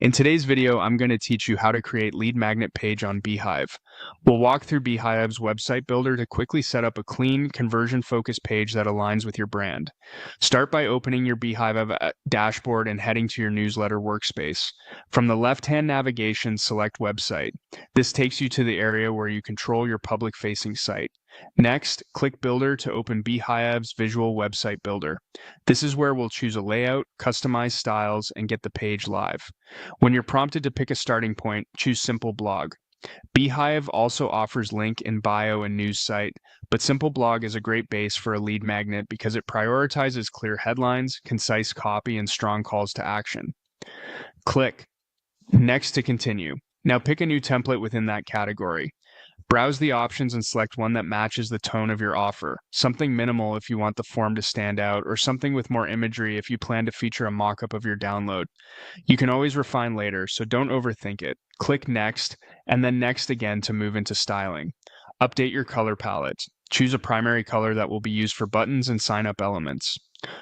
In today's video, I'm going to teach you how to create lead magnet page on Beehiiv. We'll walk through Beehiiv's website builder to quickly set up a clean, conversion-focused page that aligns with your brand. Start by opening your Beehiiv dashboard and heading to your newsletter workspace. From the left-hand navigation, select Website. This takes you to the area where you control your public-facing site. Next, click Builder to open Beehiiv's visual website builder. This is where we'll choose a layout, customize styles, and get the page live. When you're prompted to pick a starting point, choose Simple Blog. Beehiiv also offers link in bio and news site, but Simple Blog is a great base for a lead magnet because it prioritizes clear headlines, concise copy, and strong calls to action. Click Next to continue. Now pick a new template within that category. Browse the options and select one that matches the tone of your offer. Something minimal if you want the form to stand out, or something with more imagery if you plan to feature a mock-up of your download. You can always refine later, so don't overthink it. Click Next, and then Next again to move into styling. Update your color palette. Choose a primary color that will be used for buttons and sign-up elements.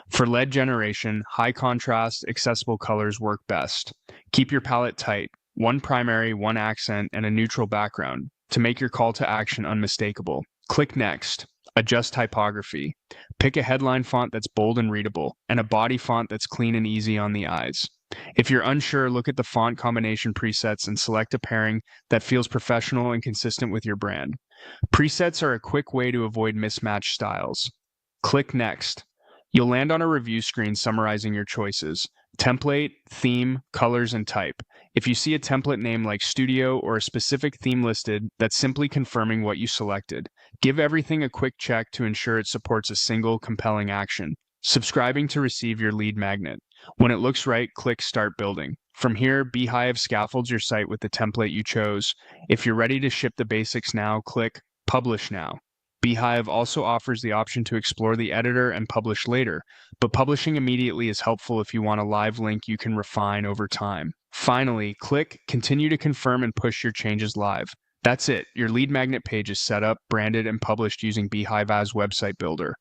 For lead generation, high contrast, accessible colors work best. Keep your palette tight. One primary, one accent, and a neutral background to make your call to action unmistakable. Click Next. Adjust typography. Pick a headline font that's bold and readable, and a body font that's clean and easy on the eyes. If you're unsure, look at the font combination presets and select a pairing that feels professional and consistent with your brand. Presets are a quick way to avoid mismatched styles. Click Next. You'll land on a review screen summarizing your choices: template, theme, colors, and type. If you see a template name like Studio or a specific theme listed, that's simply confirming what you selected. Give everything a quick check to ensure it supports a single, compelling action. Subscribing to receive your lead magnet. When it looks right, click Start Building. From here, Beehiiv scaffolds your site with the template you chose. If you're ready to ship the basics now, click Publish Now. Beehiiv also offers the option to explore the editor and publish later, but publishing immediately is helpful if you want a live link you can refine over time. Finally, click Continue to confirm and push your changes live. That's it. Your lead magnet page is set up, branded, and published using Beehiiv's website builder.